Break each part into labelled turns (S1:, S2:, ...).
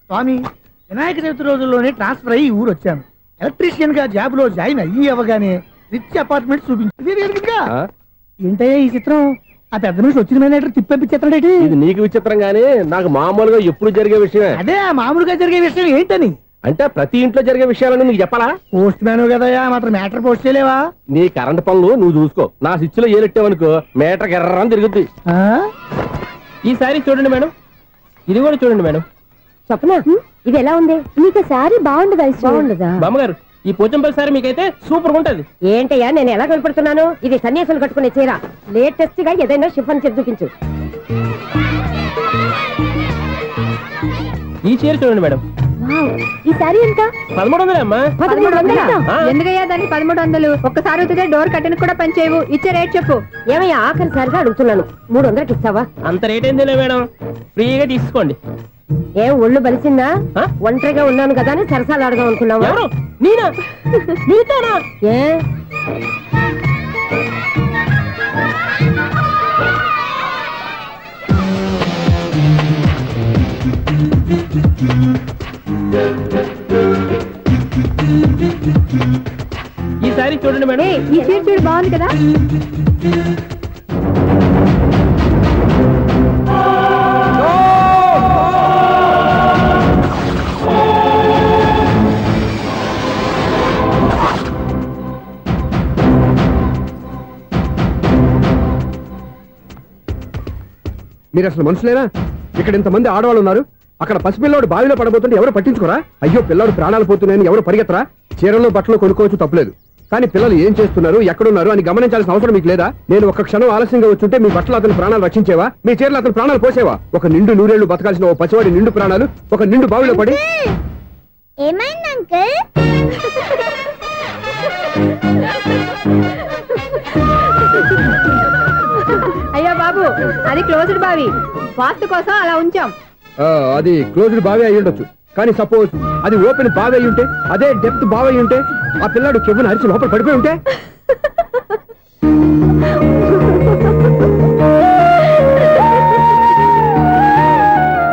S1: స్వామి, వినాయక చవితి రోజుల్లోనే ట్రాన్స్ఫర్ అయ్యి ఊరు వచ్చాను. ఎలక్ట్రీషియన్ గా జాబ్ లో జాయిన్ అయ్యి అవగానే రిచ్ అపార్ట్మెంట్ చూపించింది. ఏంటయ్యా ఈ చిత్రం? ఆ పెద్ద మనిషి వచ్చిన మేనేటర్ తిప్పించేస్తాడేటి?
S2: ఇది నీకు విచిత్రం గానీ నాకు మామూలుగా ఎప్పుడు జరిగే విషయమే.
S1: అదే మామూలుగా జరిగే విషయం ఏంటని?
S2: అంటే ప్రతి ఇంట్లో జరిగే విషయాలను నీకు చెప్పాలా?
S1: పోస్ట్ మ్యాన్ కదయ్యా, మాత్రం మ్యాటర్ పోస్ట్ చేయలేవా?
S2: నీ కరెంట్ పనులు నువ్వు చూసుకో. నా స్విచ్ లో ఏలెట్టావనుకో మేటర్ ఎర్రని తిరుగుద్ది. ఈసారి చూడండి మేడం, ఇది కూడా చూడండి మేడం.
S3: చెప్పనా, ఇది ఎలా ఉంది? నీకు సారీ బాగుండదా? బాగుండదా
S2: బామ్మగారు? ఈ పోచంపల్లి సారీ మీకైతే సూపర్ గా ఉంటది.
S3: ఏంటయ్యా నేను ఎలా కనపడుతున్నాను? ఇది సన్యాసులు కట్టుకునే చీర. లేటెస్ట్ గా ఏదైనా షిఫాన్ చేసి చూపించు.
S2: ఈ చీర చూడండి మేడం.
S3: ఈ సారీ ఎంత?
S2: 1300 అమ్మా.
S3: 1300? ఎందుకయ్యా దానికి 1300? ఒక్కసారి అవుతుందే డోర్ కట్టెన్ కూడా పనిచేయవు. ఇచ్చే రేట్ చెప్పు. ఏమయ్యా ఆఖరిసారిగా అడుగుతున్నాను, 300కి ఇస్తావా?
S2: అంత రేట్ ఏందిలే మేడం, ఫ్రీగా తీసుకోండి.
S3: ఏం ఒళ్ళు బలిసిందా? ఒంటరిగా ఉన్నాను కదా అని సరసాలు అడగా అనుకున్నావా?
S2: ఎవరు? నేనా? నీతోనా?
S3: ఏ
S2: ఈ సారీ చూడండి మేడం.
S3: ఈ చీర చూడు, బాగుంది కదా?
S4: మీరు అసలు మనుషులేనా? ఇక్కడ ఇంతమంది ఆడవాళ్ళు ఉన్నారు, అక్కడ పసిపిల్లాడు బావిలో పడబోతుంటే ఎవరు పట్టించుకోరా? అయ్యో పిల్లాడు ప్రాణాలు పోతున్నాయని ఎవరు పరిగెత్తరా? చీరలో బట్టలు కొనుక్కోవచ్చు, తప్పులేదు. కానీ పిల్లలు ఏం చేస్తున్నారు, ఎక్కడున్నారు అని గమనించాల్సిన అవసరం మీకు లేదా? నేను ఒక క్షణం ఆలస్యంగా వచ్చుంటే మీ బట్టలు అతని ప్రాణాలు రక్షించేవా? మీ చీరలు అతని ప్రాణాలు పోసేవా? ఒక నిండు నూరేళ్లు బతకాల్సిన ఓ పసివాడి నిండు ప్రాణాలు ఒక నిండు బావిలో పడి.
S5: ఏమైంది అంకుల్?
S3: అయ్యో బాబు, అది క్లోజ్డ్ బావి, వాస్తు కోసం అలా ఉంచాం.
S4: అది క్లోజ్డ్ బావి అయి ఉండొచ్చు, కానీ సపోజ్ అది ఓపెన్ బావి అయి ఉంటే, అదే డెప్త్ బావి అయి ఉంటే, ఆ పిల్లాడు కెవ్వును అరిచి లోపల పడిపోయి ఉంటే?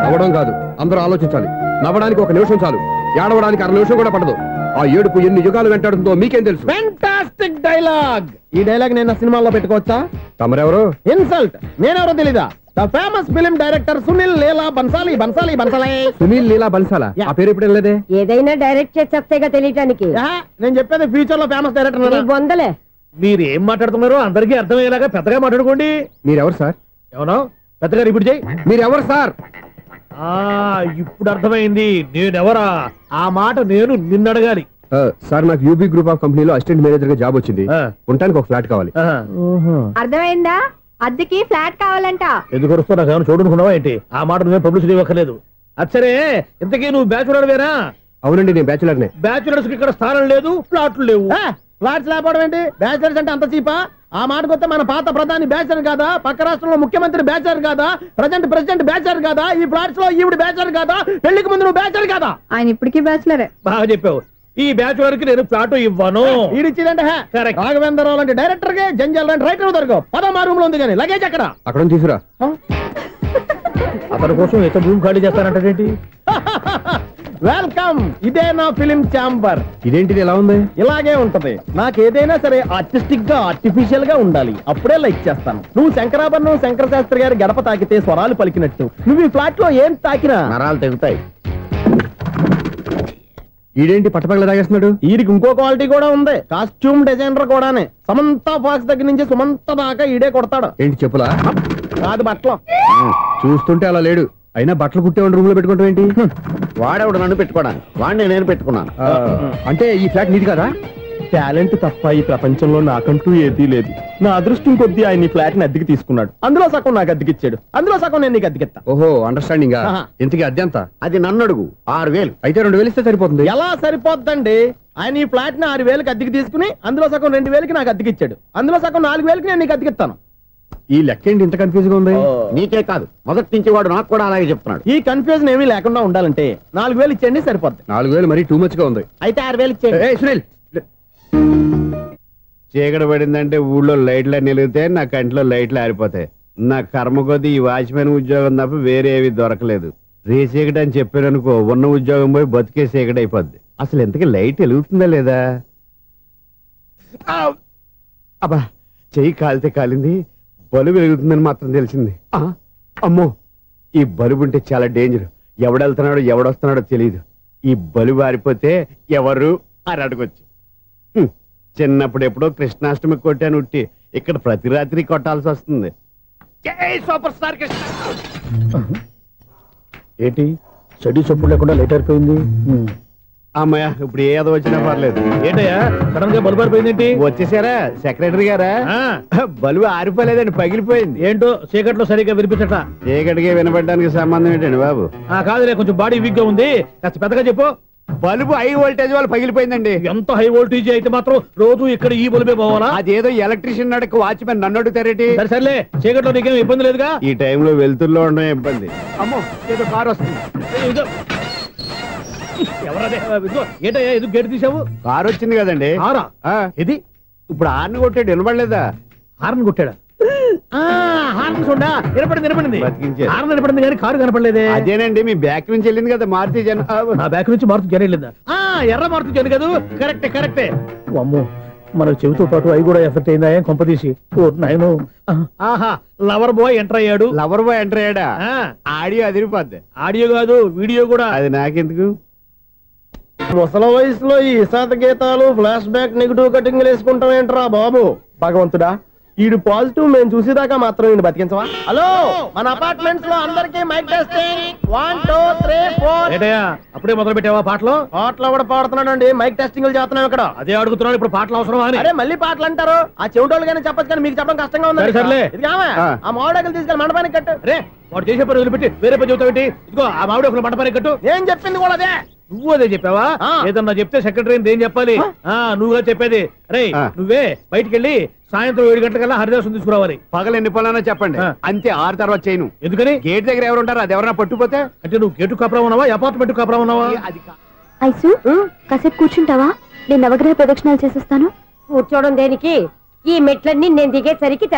S4: నవ్వడం కాదు, అందరూ ఆలోచించాలి. నవ్వడానికి 1 నిమిషం చాలు, ఏడవడానికి 1/2 నిమిషం కూడా పడదు. ఆ ఏడుపు ఎన్ని యుగాలు వెంటాడుతుందో మీకేం తెలుసు?
S1: Fantastic dialogue. ఈ డైలాగ్ నేను సినిమాలో పెట్టుకోవచ్చా?
S4: తమరెవరు?
S1: ఇన్సల్ట్. నేనెవరో తెలీదా? The famous film director Sunil Leela Bansali.
S4: Sunil Leela బన్సాలా? ఆ పేరు ఎప్పుడు లేదే?
S3: ఏదైనా డైరెక్ట్ చేసేస్తేగా తెలియటానికి.
S1: నేను చెప్పేది ఫ్యూచర్ లో ఫేమస్ డైరెక్టర్.
S3: బొందలే.
S1: మీరు ఏం మాట్లాడుతున్నారో అందరికీ అర్థమయ్యేలాగా పెద్దగా మాట్లాడుకోండి.
S4: మీరెవరు సార్?
S1: ఎవరో పెద్దగా రిపీట్ చేయి.
S4: మీరెవరు సార్?
S1: ఇప్పుడు అర్థమైంది నేనెవరా. ఆ మాట నేను నిన్నడగాలి.
S4: సార్, నాకు యూబీ గ్రూప్ ఆఫ్ కంపెనీలో అసిస్టెంట్ మేనేజర్ గా జాబ్ వచ్చింది. ఉండటానికి ఒక ఫ్లాట్ కావాలి.
S3: అర్థమైందా? అద్దెకి ఫ్లాట్ కావాలంట.
S1: ఎందుకు వస్తున్నా నాకు ఏమైనా చూడనుకున్నావా ఏంటి? ఆ మాట నువ్వే పబ్లిసిటీ ఇవ్వక్కర్లేదు. అచ్చరే, ఇంతకీ నువ్వు బ్యాచులర్ వేరా?
S4: అవునండి, నేను బ్యాచులర్నే.
S1: బ్యాచులర్స్ కి ఇక్కడ స్థానం లేదు, ఫ్లాట్లు లేవు. ఫ్లాట్స్ లేకపోవడం ఏంటి? బ్యాచులర్స్ అంటే అంత చీపా? ఆ మాటకొస్తే మన పాత ప్రధాని బ్యాచర్ కాదా? పక్క రాష్ట్రంలో ముఖ్యమంత్రి బ్యాచర్ కాదా? ప్రెసిడెంట్ బ్యాచర్ కాదా? ఈ ఫ్లాట్స్ లో ఈవిడ బ్యాచర్ కాదా? పెళ్లికి ముందు నువ్వు బ్యాచర్ కాదా?
S3: ఆయన ఇప్పటికీ బ్యాచులరే.
S1: బాగా చెప్పావు. ఈ బ్యాచులర్ కి నేను ఫ్లాట్ ఇవ్వను. ఇడిచ్చిందంటే రాఘవేంద్రరావు లాంటి డైరెక్టర్ కి, జంజాల్ లాంటి రైటర్ దొరకవు. 13 రూమ్ లో ఉంది కానీ లగేజ్ అక్కడ
S4: తీసుకురా.
S1: అతని కోసం ఎంత రూమ్ ఖాళీ చేస్తానంటే వెల్కమ్. ఇదే నా ఫిలిం ఛాంబర్.
S4: ఇదేంటిది ఎలా ఉంది?
S1: ఇలాగే ఉంటది. నాకు ఏదైనా సరే ఆర్టిస్టిక్ గా, ఆర్టిఫిషియల్ గా ఉండాలి, అప్పుడే లైక్ చేస్తాను. నువ్వు శంకరాభరణం శంకర శాస్త్రి గారి గడప తాకితే స్వరాలు పలికినట్టు నువ్వు ఈ ఫ్లాట్ లో ఏం తాకినా నరాలు తెగుతాయి.
S4: ఈడేంటి పట్టపగల తాగేస్తున్నాడు?
S1: వీడికి ఇంకో క్వాలిటీ కూడా ఉంది. కాస్ట్యూమ్ డిజైనర్ కూడానే. సమంత ఫాక్స్ దగ్గర నుంచి సుమంత దాకా ఈడే కొడతాడు.
S4: ఏంటి చెప్పులా?
S1: కాదు, బట్టలు.
S4: చూస్తుంటే అలా లేడు. అయినా బట్టలు కుట్టేవాడి రూమ్ లో పెట్టుకుంటాం ఏంటి?
S6: వాడేవాడు నన్ను పెట్టుకోవడానికి, వాడిని నేను పెట్టుకున్నాను.
S4: అంటే ఈ ఫ్లాట్ నీది కదా?
S1: టాలెంట్ తప్ప ఈ ప్రపంచంలో నాకంటూ ఏదీ లేదు. నా అదృష్టం కొద్దీ ఆయన ఈ ఫ్లాట్ ని అద్దెకి తీసుకున్నాడు. అందులో సగం నాకు అద్దెకిచ్చాడు, అందులో సగం నేను నీకు అద్దెకిస్తా.
S4: ఓహో, అండర్స్టాండింగ్. ఇంతకీ అద్దె ఎంత?
S6: అది నన్ను అడుగు. 6000.
S4: అయితే 2000 ఇస్తే సరిపోతుంది.
S1: ఎలా సరిపోద్దండి? ఆయన ఈ ఫ్లాట్ ని 6000కి అద్దెకి తీసుకుని అందులో సగం 2000కి నాకు అద్దెకిచ్చాడు, అందులో సగం 4000కి నేను నీకు అద్దెకిస్తాను.
S4: ఈ లెక్క ఏంటి ఇంత కన్ఫ్యూజ్ గా ఉంది?
S6: నీకే కాదు, మొదటి నుంచి వాడు నాకు కూడా అలాగే చెప్తున్నాడు.
S1: ఈ కన్ఫ్యూజన్ ఏమీ లేకుండా ఉండాలంటే 4000 ఇచ్చేయండి, సరిపోద్ది.
S4: 4000 మరీ టూ మచ్ గా ఉంది.
S1: అయితే 6000 ఇచ్చేయండి.
S4: సునీల్,
S6: చీకటి పడిందంటే ఊళ్ళో లైట్లు నిలిగితే నా కంట్లో లైట్లు ఆరిపోతాయి. నా కర్మ కొద్దీ ఈ వాచ్మెన్ ఉద్యోగం తప్ప వేరే ఏవి దొరకలేదు. రేసేకట అని చెప్పాను అనుకో, ఉన్న ఉద్యోగం పోయి బతికే సేకట అయిపోద్ది. అసలు ఎంతకీ లైట్ వెలుగుతుందా లేదా? అబ్బా, చెయ్యి కాలితే కాలింది, బలుబు వెలుగుతుందని మాత్రం తెలిసింది. అమ్మో, ఈ బలుబు ఉంటే చాలా డేంజర్. ఎవడెళ్తున్నాడో ఎవడొస్తున్నాడో తెలియదు. ఈ బలుబు ఆరిపోతే ఎవరు అని అడగొచ్చు. చిన్నప్పుడు ఎప్పుడో కృష్ణాష్టమి కొట్టాను ఉట్టి, ఇక్కడ ప్రతి రాత్రి కొట్టాల్సి వస్తుంది. Super star Krishna.
S1: ఏంటి చెడు చెప్పుడు లేకుండా లేట్ అయిపోయింది?
S6: అమ్మయ్య, ఇప్పుడు ఏదో వచ్చినా పర్లేదు.
S1: ఏంటయ్యా సడన్ గా బల్బు ఆరిపోయింది?
S6: వచ్చేసారా సెక్రటరీ గారా? బలుబు ఆరిపోలేదండి, పగిలిపోయింది.
S1: ఏంటో చీకట్లో సరిగ్గా వినిపించట.
S6: చీకటికి వినపడడానికి సంబంధం ఏంటండి బాబు?
S1: కాదులే, కొంచెం బాడీ వీక్ గా ఉంది, కాస్త పెద్దగా చెప్పు.
S6: బల్బు హై వోల్టేజ్ వాళ్ళు పగిలిపోయిందండి.
S1: ఎంత హై వోల్టేజ్ అయితే మాత్రం రోజు ఇక్కడ ఈ బల్బే పోవాలా?
S6: అదేదో ఎలక్ట్రీషియన్ నడక వాచ్మెన్ నన్ను అడుగుతారేటి?
S1: సరే సర్లే, చీకట్లో నీకేం ఇబ్బంది లేదుగా?
S6: ఈ టైంలో వెళ్తుల్లో ఉండడం ఇబ్బంది. అమ్మో, ఏదో కారు వస్తుంది.
S1: ఎవరదే? ఏంటయ్యా ఎందుకు గేట్ తీసావు?
S6: కారు వచ్చింది కదండి.
S1: ఆరా ఇది
S6: ఇప్పుడు హార్న్ కొట్టాడు, వినపడలేదా?
S1: హార్న్ కొట్టాడా? హార్న్ చూడా వినపడింది.
S6: బతికించారు.
S1: హార్న్ వినపడింది కానీ కారు కనపడలేదే.
S6: అదేనండి, మీ బ్యాక్ నుంచి వెళ్ళింది కదా మారుతి జన.
S1: నా బ్యాక్ నుంచి మారుతి జన వెళ్ళిందా? ఎర్ర మారుతి జన కదా? కరెక్టే. అమ్మో, మనకు చెవితో పాటు అవి కూడా ఎఫెక్ట్ అయిందా? ఏం కొంపదీసి నాయను. ఆహా, లవర్ బాయ్ ఎంటర్ అయ్యాడు.
S6: లవర్ బాయ్ ఎంటర్ అయ్యాడా? ఆడియో అదిరిపోద్ది.
S1: ఆడియో కాదు, వీడియో కూడా.
S6: అది నాకెందుకు?
S1: ముసల వయసులో ఈ ఇసాత గీతాలు, ఫ్లాష్ బ్యాక్, నెగిటివ్ కటింగ్ వేసుకుంటాం ఏంట్రా బాబు? భగవంతుడా, ఈడు పాజిటివ్ మేము చూసేదాకా మాత్రం ఈయన బతికించవా? హలో, మన అపార్ట్మెంట్స్ లో అందరికీ మైక్ టెస్టింగ్. 1 2 3 4. ఏంటయ్యా అప్పుడే మొదలు పెట్టావా పాటలు? పాటలు కూడా పాడుతున్నాడు అండి, మైక్ టెస్టింగ్ చేస్తున్నాం ఇక్కడ. అదే అడుగుతున్నాడు, ఇప్పుడు పాటలు అవసరం అని. అరే మళ్ళీ పాటలు అంటారు, ఆ చెవిటోళ్ళు కానీ చెప్పచ్చు కానీ మీకు చెప్పడం కష్టంగా ఉంది. సర్లే, ఆ మామిడాకులు తీసుకెళ్ళి మండపానికి కట్టు. రే, వాడు చేసే పని వదిలిపెట్టి వేరే పని చెబుతావు. ఇదిగో ఆ మామిడాకులు మండపానికి కట్టు. ఏం చెప్పింది కూడా అదే. నువ్వు అదే చెప్పావా? ఏదన్నా చెప్తే సెక్రటరీ ఏం చెప్పాలి? నువ్వుగా చెప్పేది. రే, నువ్వే బయటికి వెళ్ళి సాయంత్రం 7 గంటలకల్లా హరిదాసు తీసుకురావాలి.
S6: పగలు ఎన్ని పనులన్నా చెప్పండి, అంతే. 6 తర్వాత చేయను.
S1: ఎందుకని?
S6: గేట్ దగ్గర ఎవరు ఉంటారు, అది ఎవరన్నా పట్టుపోతే.
S1: అంటే నువ్వు గేటు కాపురా ఉన్నావా, అపార్ట్మెంట్ కాపురా ఉన్నావా?
S5: ఐసు కాసేపు కూర్చుంటావా? నేను నవగ్రహ ప్రదక్షిణాలు చేసేస్తాను.
S3: కూర్చోవడం దేనికి? ఈ మెట్లన్నీ నేను దిగేసరికి